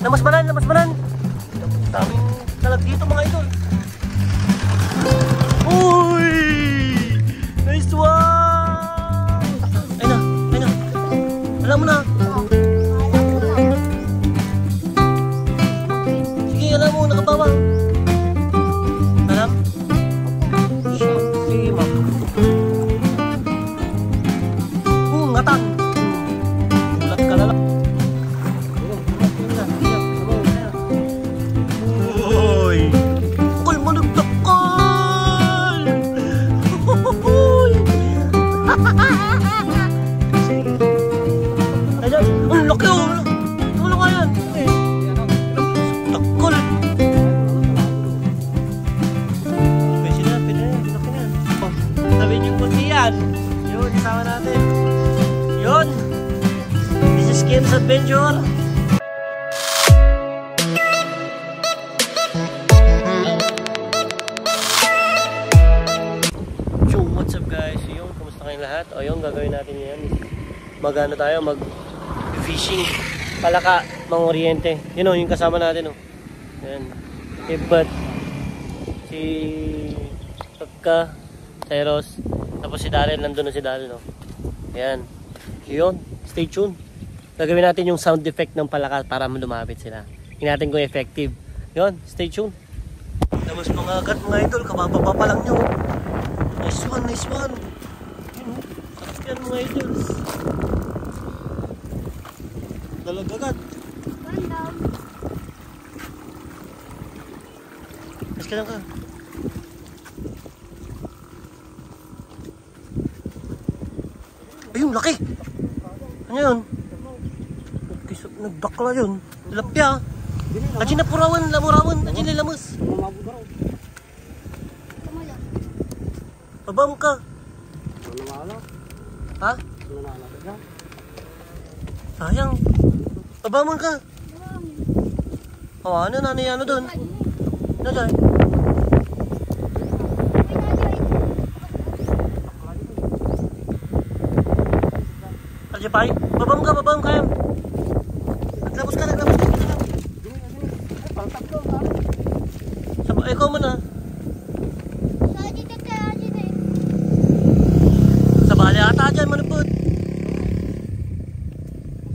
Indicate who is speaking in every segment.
Speaker 1: Lamas manan. Daming kalag dito mga idol. Uy! Nice one! Ayun na. Alam mo na. Sige, alam mo, nakabawa. Alam? Sige, ma'am. Ngatang. Ulat ka na lang. Uy! Kul, managdakal! Uy! Ayan, ang laki oh! Ano nga yan? Takol! Pwede na, laki na. Sabi niyo po siyan. Yun, isama natin. Yun! This is Kim's Adventure. So, what's up guys? Yung, kumusta kayong lahat? O yung gagawin natin yan. Mag-ano tayo, mag-fishing. Palaka, mga oriente. Yun o, yung kasama natin o. Yan. Ibat. Si Pagka. Teros. Tapos si Daryl, nandun na si Daryl o. Yan. Yun, stay tuned. Gagawin natin yung sound effect ng palaka para lumapit sila. Tingnan natin kung effective. Yun, stay tuned. Tapos mga agad mga idol, kabababa pa lang nyo. Nice one. Yun, tapos yan mga idols. Dalag agad. Mas ka lang ka. Ayun, laki! Ano yun? Nagbakla yun. Tilapia. Ajin na purawan, lamurawan. Ajin na lamas. Babam ka. Ha? Sayang. Babam ka. Ano doon? Ano dyan? Arjepay? Babam ka. Naglabos ka. Ikaw mo na. Sa bali ata dyan, manupod.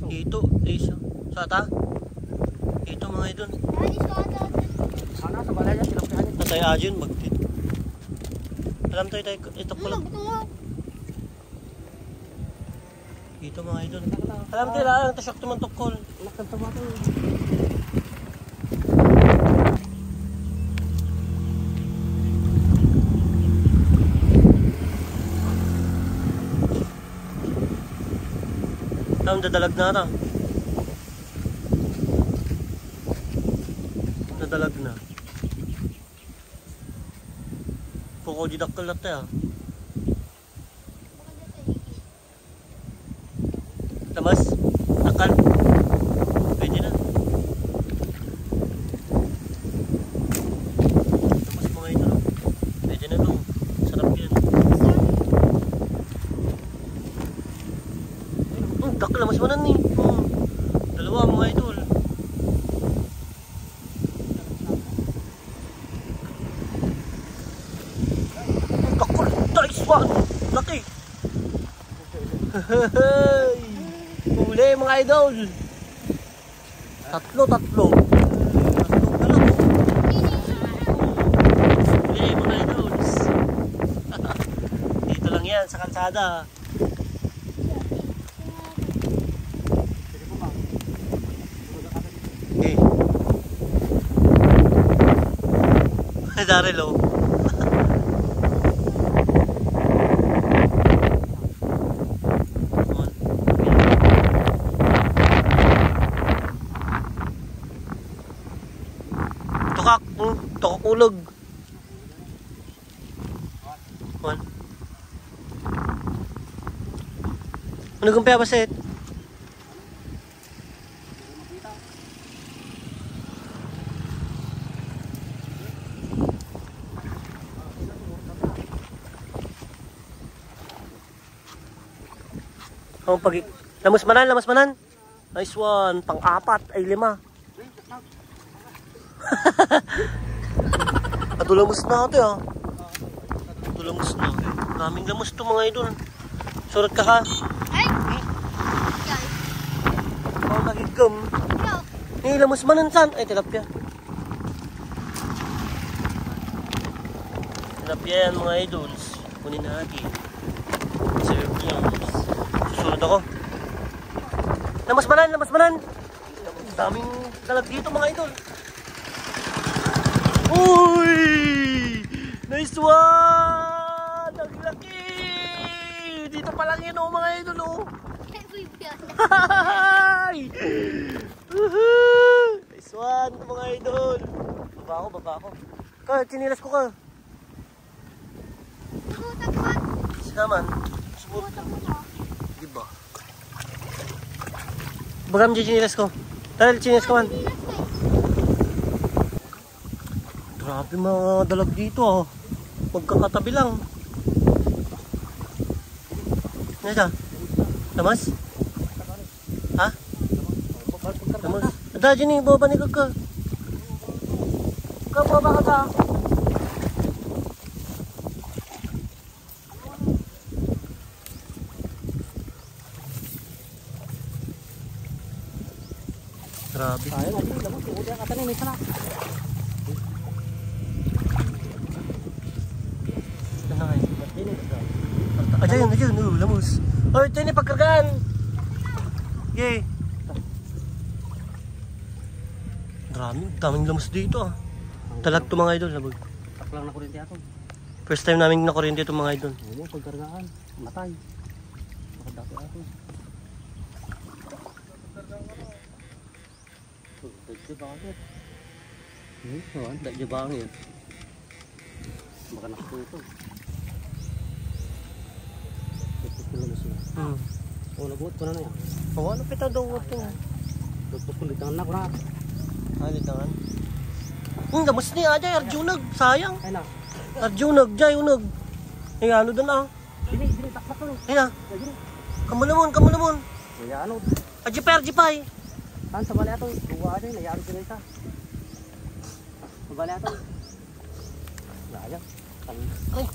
Speaker 1: Ito, isa. Sa ata? Ito mga idol. Natay ajin, magtit. Alam tayo, ito ko lang. Ito mga idol. Alam tayo lang, tasyak tumantukol. Lakad tumato. Dadalag na ata. Dadalag na. Poko didakkel na tayo. Tamas? Takal? Pwede na. Tamas mga ito. Pwede na no. Sarap yan. Dakla, mas manan eh. Dalawa mga idol. Dakla, nice one. Laki. Huli mga idol. Tatlo. Tatlo ka lang. Huli mga idols. Dito lang yan sa kalsada. Daryl oh. Tukak ulog. Ano gumpya ba set? Lamas manan. Nice one. Pang-apat ay 5. Adulamos na ito ah. Adulamos na. Daming lamos ito mga idol. Surat ka ha.
Speaker 2: Ay!
Speaker 1: Oh, nagigam. Eh, lamos manansan. Ay, tilapia. Tilapia yan mga idols. Kunin natin. Serve yan. Susunod ako. Lamas manan, lamas manan. Daming dalag dito mga idol. Uy! Nice one! Ang laki! Dito pa lang yun oh mga idol oh. Nice one mga idol. Baba ako. Ka, chinilas ko ka. Sinaman. Diba? Bagam dyan chinilas ko. Dahil chinilas ko man. Grabe mga dalag dito oh. Magkakatabi lang. Ano siya? Lamas? Ha? Lamas? Ada dyan eh, baba ni kaka. Kaka, baba ka ka. Grabe.
Speaker 3: Ayun, ayun, lamas. Udah kata ni, may sana.
Speaker 1: Ayan, lamus. Oh, ito yung pagkargaan. Yay. Daming lamus dito ah. Talag to mga idol. Labag.
Speaker 3: Taklang na kuryente ako.
Speaker 1: First time namin nakuryente ito mga idol.
Speaker 3: Oo, pagkargaan. Matay. Makadaki ako. Dagdi bangin. Dagdi bangin. Baka nakuto. Oh, nabuhat ko na yan.
Speaker 1: Oo, ano pita daw ito?
Speaker 3: Lugpos ko, litangan na ko na.
Speaker 1: Litangan? Damas ni Ajay, Arjunag. Sayang.
Speaker 3: Ay na.
Speaker 1: Arjunag, Jay, unag. Ay, ano doon ah.
Speaker 3: Dini, takpak ko.
Speaker 1: Ay na. Kamulamon.
Speaker 3: Ay, ano?
Speaker 1: Ajipay.
Speaker 3: Saan sa bali ato? Duwa aja, nayaro sila isa. Sa bali ato. Sayang.
Speaker 1: Ay.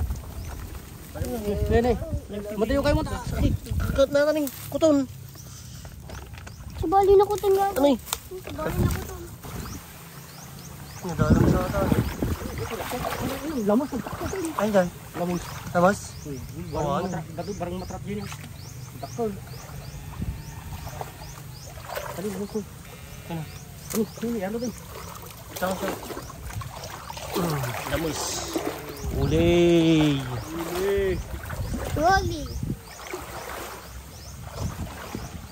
Speaker 3: Nene, matayo kayo mo.
Speaker 1: Ay, kagat na kaning kuton.
Speaker 2: Sabali na kuton nga.
Speaker 1: Ano eh?
Speaker 2: Sabali na kuton.
Speaker 1: Nadalam sa ata.
Speaker 3: Lamas.
Speaker 1: Ay, Jay.
Speaker 3: Lamas.
Speaker 1: Lamas?
Speaker 3: Barang matrap, barang matrap yun yan. Dakol. Tadi lamas ko. Ini ano din?
Speaker 1: Saan sa? Lamus. Uli.
Speaker 2: Rolly.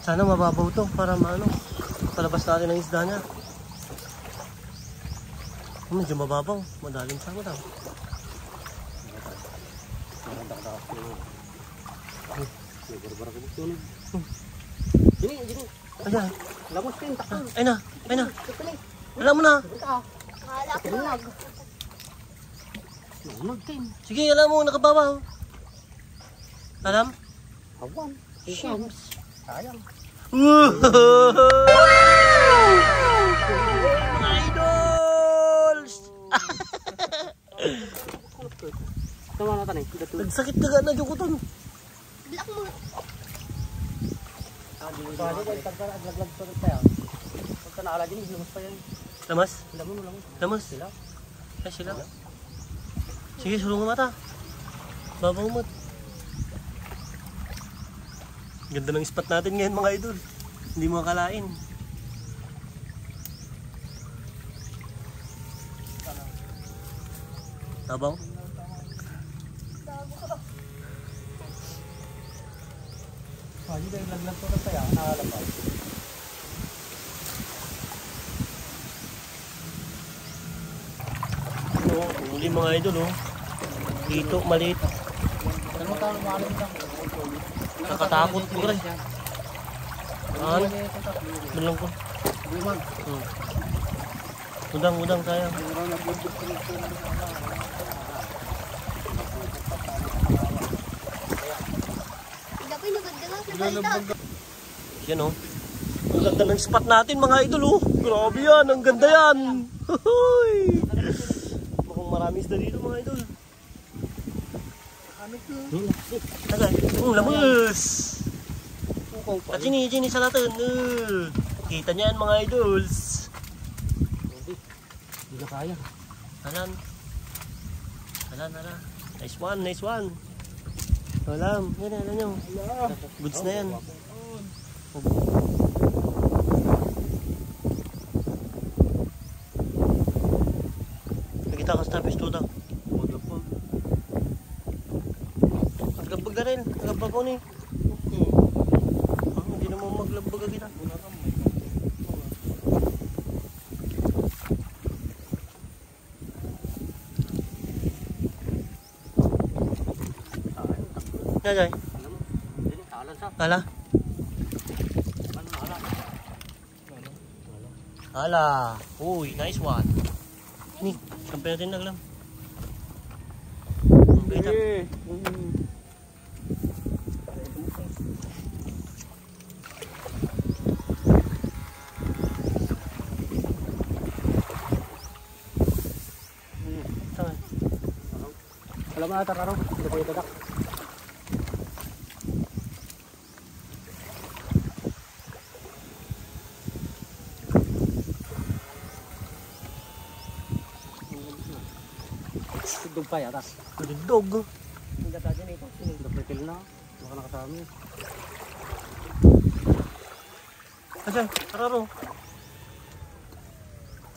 Speaker 1: Sana mababaw to para maano. Palabas natin ang isda niya. Medyo mababaw. Madaling sama daw.
Speaker 3: Ini.
Speaker 1: Ayan.
Speaker 3: Lamas din, takol.
Speaker 1: Ay na. Alam mo na.
Speaker 2: Kala ko nag.
Speaker 3: Nagtin.
Speaker 1: Sige, alam mo. Nakababaw. Alam?
Speaker 3: Awan. Sayang.
Speaker 1: Mga idols!
Speaker 3: Tama na tanay.
Speaker 1: Nagsakit ka na dyan ko ton.
Speaker 2: Black mo.
Speaker 3: Pwede kayo taglag to tayo. Pagka naala din, lamas pa yan.
Speaker 1: Lamas?
Speaker 3: Lamas.
Speaker 1: Lamas?
Speaker 3: Sila.
Speaker 1: Ay sila. Sige, sulong mata. Babaw mo. Ganda ng spot natin ngayon mga idol. Hindi mo akalain. Tabaw?
Speaker 3: Pwede kayo laglag to tayo. Nakalapag.
Speaker 1: Huli mga idol oh. Dito maliit.
Speaker 3: Ano mo tayo maalim ka?
Speaker 1: Nakatakot ko rin. Ano? Bilang ko. Udang sayang.
Speaker 2: Dapat nagdala sa balita.
Speaker 1: Yan oh. ganda ng spot natin mga idol oh. Grabe yan, ang ganda yan. Hoy. Mukhang marami isda dito mga idol. Ano to? Tagay, lamus. At sini sa natin. Kita niyan mga idols.
Speaker 3: Hindi na kaya.
Speaker 1: Halan. Nice one. Alam, yan nyo. Goods na yan. Nakita ka sa tapis to daw. Maglabag na rin. Maglabag ko ni. Hindi naman maglabag ka kita. Jay. Ala. Ala. Uy, nice one. Ni, kampi natin na lang. Beta.
Speaker 3: Alam mo na tararo, hindi ko itadak. Dog pa yata.
Speaker 1: Dog.
Speaker 3: Ang gata dyan ito. Dapat na. Baka nakasama yun.
Speaker 1: Ayan, tararo.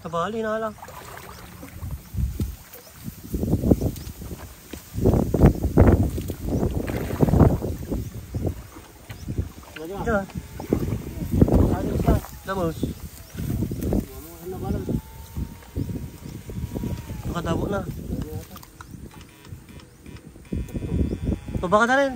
Speaker 1: Tabali na lang. Diyan. Lamus. Nakatabo na. Baba ka na rin.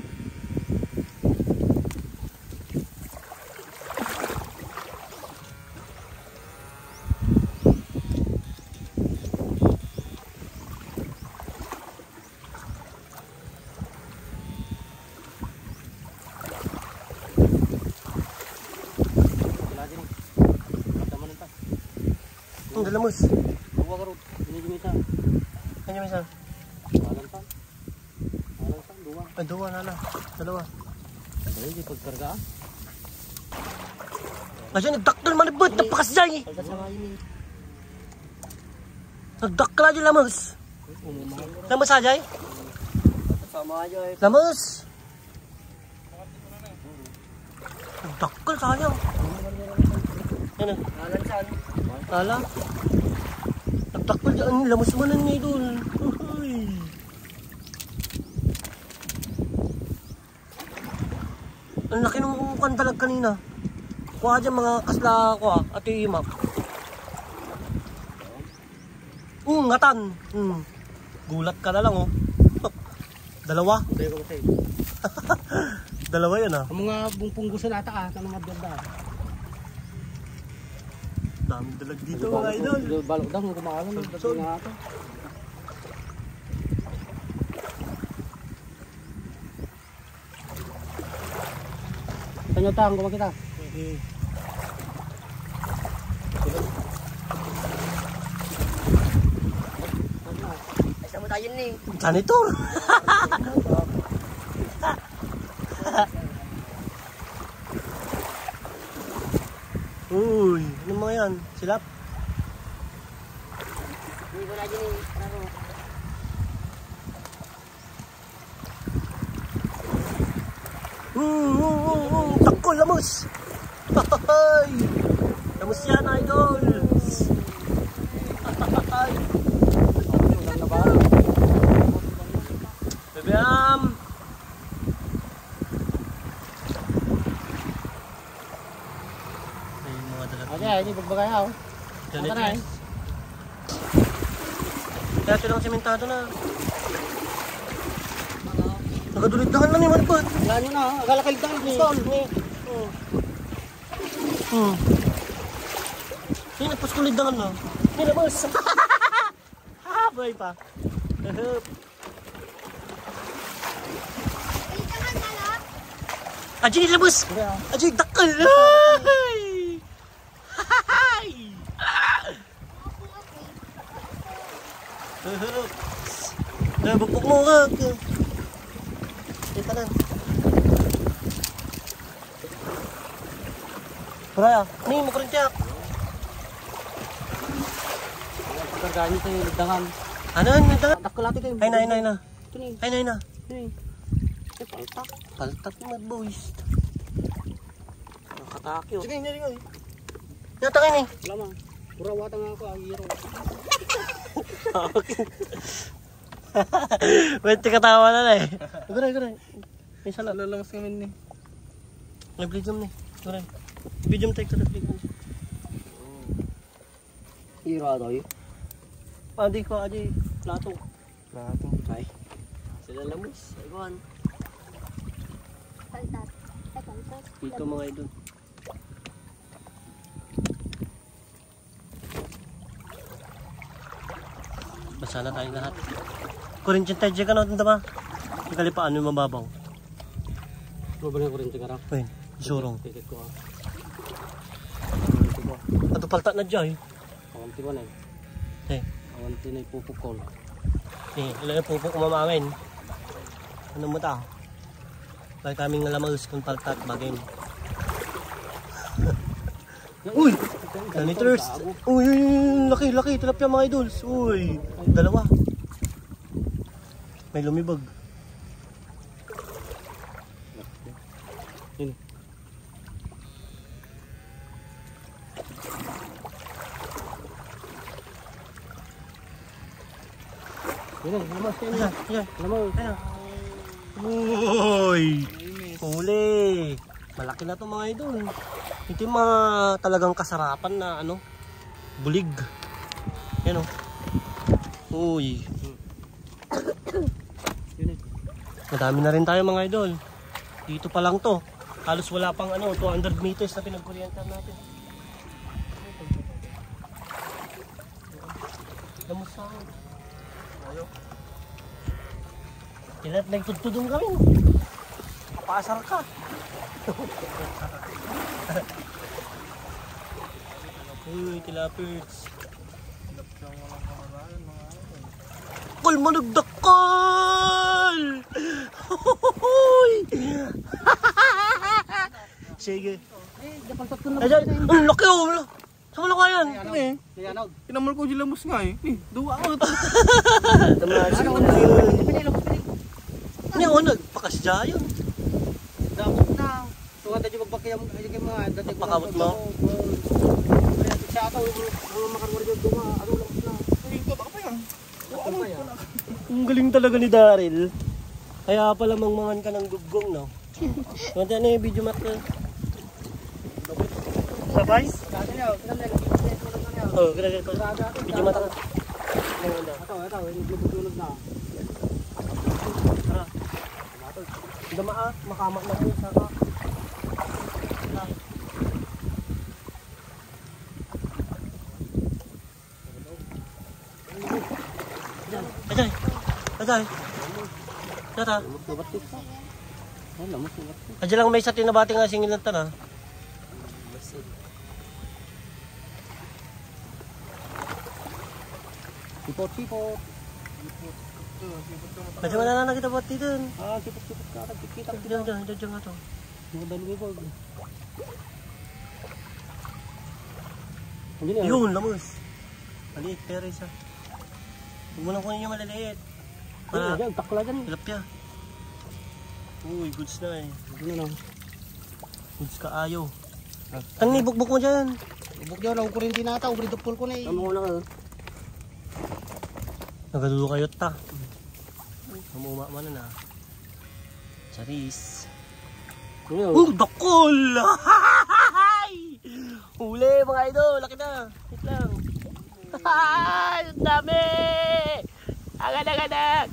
Speaker 1: Dalamus.
Speaker 3: Buwa ka rin. Binigimita.
Speaker 1: Kanya misa.
Speaker 3: Alantan. Dua.
Speaker 1: Ay, dua na lang. Dalawa.
Speaker 3: Ay, di pagkarga.
Speaker 1: Ayan, nagdaktal manibot. Napakas dyan eh. Nagdaktal na dyan lamus. Lamus ha dyan? Lamus. Nagdaktal sayang. Ano?
Speaker 3: Alantan.
Speaker 1: Ala. Nagdaktal dyan. Lamus mo na niya idol. Ang laki ng kantalag kanina. Kuha dyan mga kasla ko at iimap. Ngatan. Gulat ka na lang oh. Dalawa. Dalawa yan ah.
Speaker 3: Ang mga punggusan ata tanong maganda.
Speaker 1: Daming dalag dito mga idol.
Speaker 3: Balok daw kung kumakalan. Dapat nga ito. Tanyo taong kumag kita. Ay, saan mo tayo ni?
Speaker 1: Janitor. Uy, ano mga yan? Silap?
Speaker 3: Hindi ko na dyan eh.
Speaker 1: Takol, lamus! Lamus yan, idol! Bebeam! Ay, mga dalag.
Speaker 3: Okay, hindi pagbagayaw.
Speaker 1: Janitor. Kaya ito lang sementado na. Nagadulit-dahan lang yung manipad.
Speaker 3: Wala nyo na, akala kaligtaan.
Speaker 1: Stall. Hindi, nagpaskulidangan na. Hindi na, boss. Habay pa. Ajay, labos! Ajay, dakal! Bukbuk mo ka. Kita lang. Paraya, ni mo kurintyak.
Speaker 3: Pagkagani tayo, nagdangan.
Speaker 1: Ano, nagdangan?
Speaker 3: Nakulati kayo.
Speaker 1: Ay na.
Speaker 3: Ito ni.
Speaker 1: Ay na.
Speaker 3: Ay, paltak.
Speaker 1: Paltak mo, boys.
Speaker 3: Nakataki oh.
Speaker 1: Sige, hindi. Natakin eh.
Speaker 3: Lamang. Purawatan nga ako, ang hero.
Speaker 1: Wait, katawa na eh. Guray. May sala.
Speaker 3: Lalamas kami ni.
Speaker 1: Nag-video mo ni. Guray. Video mo tayo sa nag-video mo.
Speaker 3: Hero ato yun.
Speaker 1: Adi ko, plato.
Speaker 3: Ay. Sila lamus. Aywan.
Speaker 2: Paltat. Ay, paltat.
Speaker 1: Dito mga idol. Basa na tayo lahat. Kurintiyan tayo dyan ka na, ba? Ang kalipaan yung mababaw.
Speaker 3: Mabalik ko rin tigara.
Speaker 1: Ayun, isurong.
Speaker 3: Ticket ko ah.
Speaker 1: Ato palta na dyan.
Speaker 3: Awanti mo na eh.
Speaker 1: Eh,
Speaker 3: Awanti na ipupukol.
Speaker 1: ilan na pupok umamangin. Ano mo ta? Bakit kaming nalamas kung palta at bagay mo. Uy! Janitors! Uy! Laki! Tilapia mga idols! Uy! Dalawa! May lumibag.
Speaker 3: Yun. Yun eh, lamas kayo niya.
Speaker 1: Yan!
Speaker 3: Lamas.
Speaker 1: Ayan! Uy! Huli! Malaki na to mga idol. Ito yung mga talagang kasarapan na ano, bulig. Yan o. Uy.
Speaker 3: Yun eh.
Speaker 1: Madami na rin tayo mga idol. Dito pa lang to. Halos wala pang ano, 200 meters na pinagkuryentan natin. Lamusa. Ayaw. Kailangan nagtutudong kami. Kapasar ka. Uy, tilapirds. Kol mo nagdakal! Hoy! Sige. Ayan, ang laki oh! Saan mo lang yan?
Speaker 3: Pinamol ko yung lamus nga eh. Duwa ako.
Speaker 1: Ano yun? Nagpakasya yun.
Speaker 3: Dapat na. Tunga tayo magbakiyam yung mga dati.
Speaker 1: Pakabot mo?
Speaker 3: Siya ito, mga makarwar yung dunga. Ano lang na. Ito ba pa yan?
Speaker 1: Ang galing talaga ni Daryl. Kaya pala mangmangan ka ng gugong, no? Kunti na yung video mat na. Sabay? Oo, ganito. Video mat na.
Speaker 3: Ito, naglubutunog na.
Speaker 1: Tara. Dama makama na po sa ka. Ajay. Tara. Ajay lang may sa tinabati nga singil lang tana.
Speaker 3: Sipot.
Speaker 1: Ajay wala na kita buat dito.
Speaker 3: Sipot ka. Kita.
Speaker 1: Diyan nga to.
Speaker 3: Mga dalawa ko.
Speaker 1: Yun, lamos. Maliit, pero isa. Huwag mo lang kunin yung maliliit. Para
Speaker 3: takla dyan.
Speaker 1: tilapia. Uy, goods na eh.
Speaker 3: Ano lang.
Speaker 1: Goods ka ayaw. Tang ibukbuk mo dyan.
Speaker 3: Ibuk dyan, ako rin dinata. Ubri dupol ko na eh. Tama ko lang.
Speaker 1: Nagadulo kayo ta. Namuma man na. Charis. Dakol! Huli mga idol, laki na. Wait lang. Ang dami! Agad.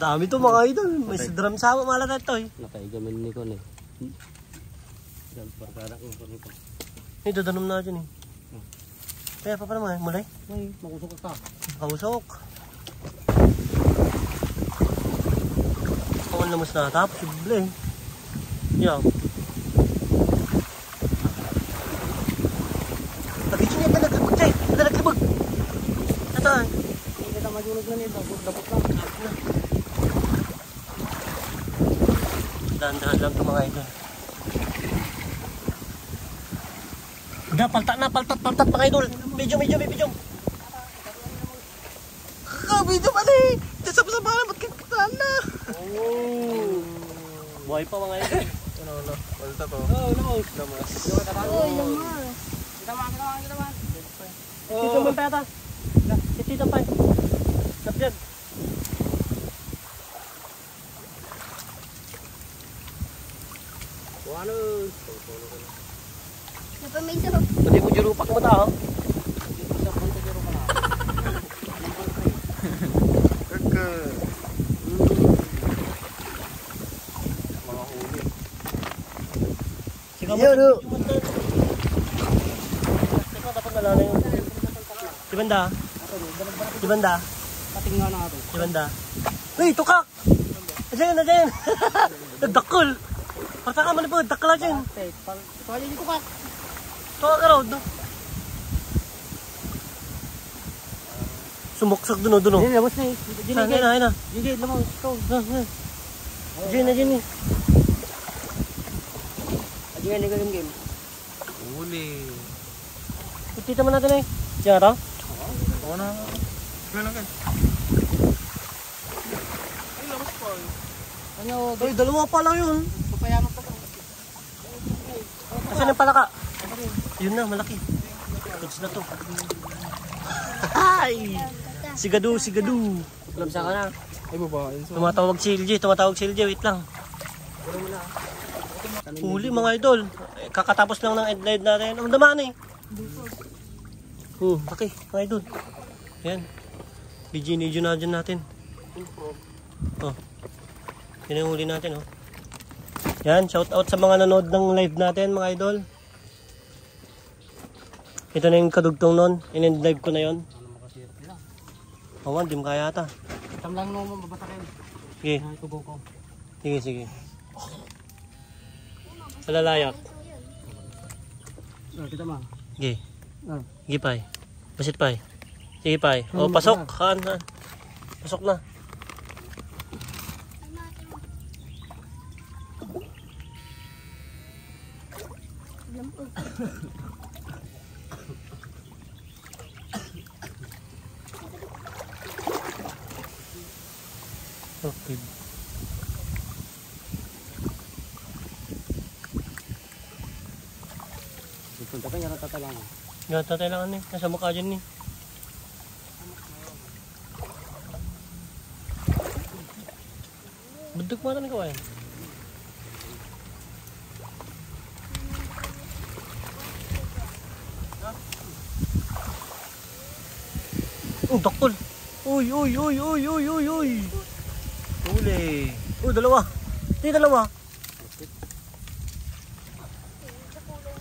Speaker 1: Dami to mga idol. May drum sama malaga to eh.
Speaker 3: Nakaigamin ni ko eh. Dan perkara ko nito.
Speaker 1: Ito danom na dyan eh. Kaya pa naman, mulay?
Speaker 3: Ay, makusok ka.
Speaker 1: Kausok. Ako naman na natap, sible eh. Yan. Lagi siya niya talagbag.
Speaker 3: nagulog na nito. Dabot lang.
Speaker 1: Dahan-dahan lang ito mga idol. Udah, paltat mga idol. Medyo. Medyo pala eh. Dasap-sapahan, ba't kitaan na? Oh. Buhay pa mga idol. Ano. Paltat oh. Oo, lamas.
Speaker 2: Uy, lamas.
Speaker 3: Kita man.
Speaker 1: Tito mo pa yata. Tito pa. Sapyan.
Speaker 3: Ano?
Speaker 2: Dapat may sarap.
Speaker 1: Pwede mo jurupak mo ta, oh. Sige mo. Teka, dapat nalala yung... Di banda?
Speaker 3: Patingnan natin.
Speaker 1: Di banda? Uy, tukak! Ayan. Nagdakol. Parta ka man po, dakla dyan.
Speaker 3: Pali dito ka.
Speaker 1: Tukak ka raw, no? Sumuksak dun.
Speaker 3: Hindi, labas na eh.
Speaker 1: Ayun na.
Speaker 3: Hindi, labas. Ikaw.
Speaker 1: Diyan na.
Speaker 3: Diyan na game.
Speaker 4: Uli.
Speaker 1: Tita man natin eh. Diyan ka
Speaker 4: Oo na. Wala lang kan. Ay, labas pa.
Speaker 3: Ano,
Speaker 1: Ay, dalawa pa lang yun.
Speaker 3: papayaman pa ka.
Speaker 1: Asan yung palaka? Yun na, malaki. Goods na to. Ay! Sigadu.
Speaker 3: Labsa ka na.
Speaker 4: Ay, babae.
Speaker 1: Tumatawag si LJ. Wait lang. Huli mga idol. Kakatapos lang ng headlight natin. Ang daman eh. Laki mga idol. Yan. Bijinidyo na dyan natin. Oh. Yan yung huli natin oh. Yan, shout out sa mga nanood ng live natin mga idol. Ito na yung kadugtong nun. In-end live ko na yon. Awan, di mo kaya ata.
Speaker 3: Tamlang mo babatakin.
Speaker 1: Sige.
Speaker 3: Tubo ko.
Speaker 1: Sige. Malalayak.
Speaker 3: Kita ma.
Speaker 1: Sige.
Speaker 3: Ah.
Speaker 1: Sige, pay. Basit, pay. Sige, pay. O, pasok. Han. Pasok na. Okay.
Speaker 3: Punta ka niya tatalangan.
Speaker 1: Gata kailangan eh. Nasa mukha dyan eh. Budok mo rin ikaw eh. Dakol. Uy. Huli. Dalawa. Hindi, dalawa.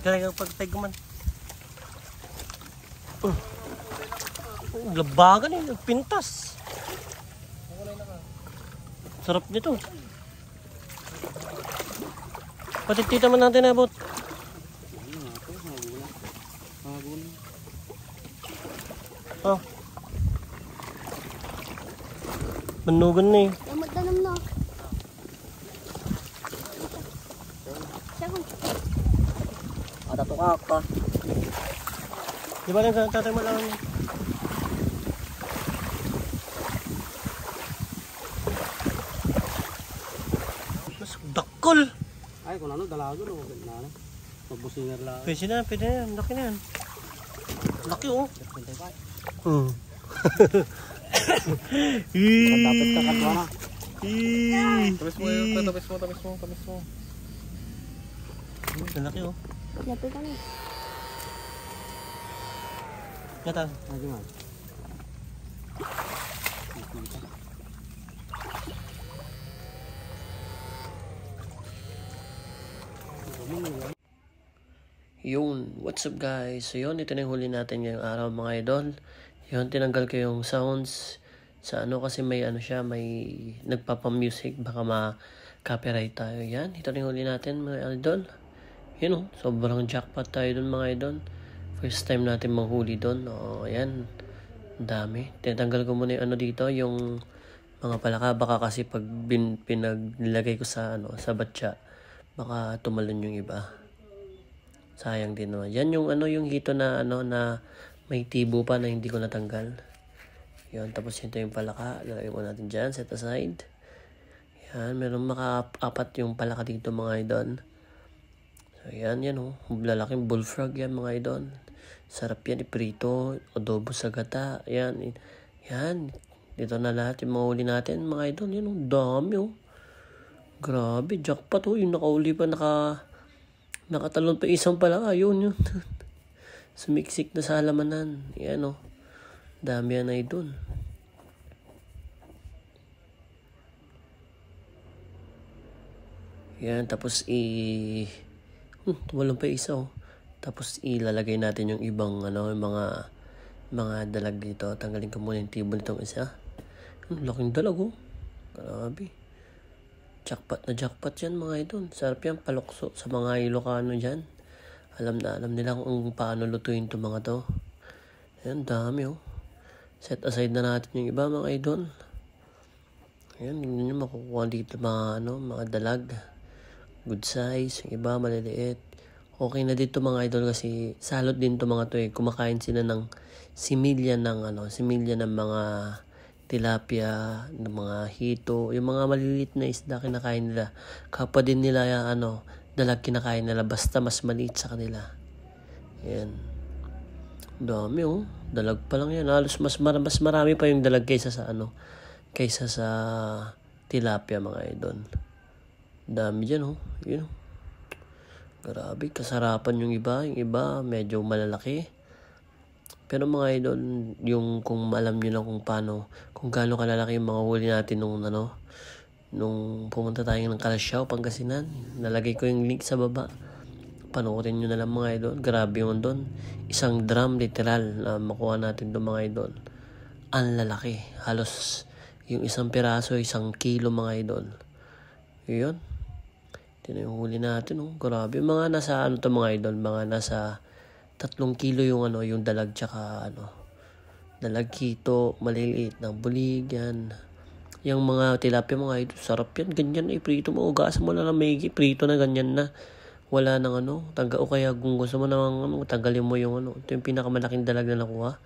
Speaker 1: Kaya pagtay ko man. Labagan eh. Pintas. Sarap nito. Patitita man natin abot. Oh. Manugan na eh.
Speaker 2: Magdanam na. Siya
Speaker 3: Tatukak pa.
Speaker 1: Di ba lang sa tatay mo lang? Mas dakol.
Speaker 3: Ay, kung ano, dalago no. Magbusinger lang.
Speaker 1: Pwede na yan. Laki na yan. Laki oh.
Speaker 3: Dapat kakatwa na.
Speaker 4: Tamis mo yun. Tamis mo.
Speaker 1: Laki oh.
Speaker 2: Lapit ka na.
Speaker 1: Yata.
Speaker 3: Lagi man.
Speaker 1: Yun, what's up guys? So yun, ito na yung huli natin ngayong araw mga idol. Yun, tinanggal ko yung sounds sa ano kasi may ano siya, may nagpapa-music, baka ma-copyright tayo. Yan, ito na yung huli natin mga idol. Yun oh, sobrang jackpot tayo dun mga idol. First time natin manghuli dun. O, yan. Dami. Tinatanggal ko muna yung ano dito, yung mga palaka. Baka kasi pag pinaglagay ko sa sa batya, baka tumalon yung iba. Sayang din naman. Yan yung yung hito na na may tibo pa na hindi ko natanggal. Yan, tapos ito yung palaka. Lalagay mo natin dyan, set aside. Yan, meron maka-apat yung palaka dito mga idol. So yan lalaking bullfrog yan mga idol. Sarap yan, iprito, adobo sa gata. Yan. Dito na lahat yung mga huli natin mga idol. Yan dami Grabe, jackpot yung nakauli pa, nakatalon pa isang palaka. Yun. Sumiksik na sa halamanan. Yan dami yan idol. Yan, tapos tumalon pa isa Tapos ilalagay natin yung ibang yung mga dalag dito. Tanggalin ko muna yung tibo nitong isa. Laking dalag Grabe. Jackpot yan mga idol. Sarap yan palukso sa mga Ilocano dyan. Alam nila kung paano lutuin itong mga to. Yan, dami Set aside na natin yung iba mga idol. Ayan, hindi nyo makukuha dito mga dalag. Good size, yung iba maliliit. Okay na dito mga idol kasi salot din to mga to Kumakain sila ng similya ng mga tilapia, ng mga hito, yung mga maliliit na isda kinakain nila. Kapwa din nila dalag kinakain nila basta mas maliit sa kanila. Yan. Dami dalag pa lang yan. Halos mas marami pa yung dalag kaysa sa tilapia mga idol. Dami dyan Yun Grabe, kasarapan yung iba. Yung iba, medyo malalaki. Pero mga idol, yung kung alam nyo lang kung gaano kalalaki yung mga huli natin nung pumunta tayo ng Calasiao, Pangasinan. Nalagay ko yung link sa baba. Panoorin nyo na lang mga idol. Grabe yung doon. Isang drum literal na makuha natin doon mga idol. Ang lalaki. Halos yung isang piraso, 1 kilo mga idol. Yun. Ito na yung huli natin Grabe. Mga nasa mga idol. Mga nasa 3 kilo yung yung dalag tsaka dalag hito, maliliit na bulig yan. Yung mga tilapia mga idol, sarap yan. Ganyan iprito mo. Ugasan mo na lang may prito na ganyan na. Wala nang o kaya kung gusto mo nang tanggalin mo yung ito yung pinakamalaking dalag na nakuha.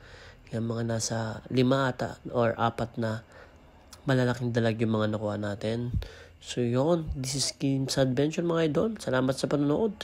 Speaker 1: Yan mga nasa 5 ata or 4 na malalaking dalag yung mga nakuha natin. So yun, this is Kim's Adventure mga idol. Salamat sa panonood.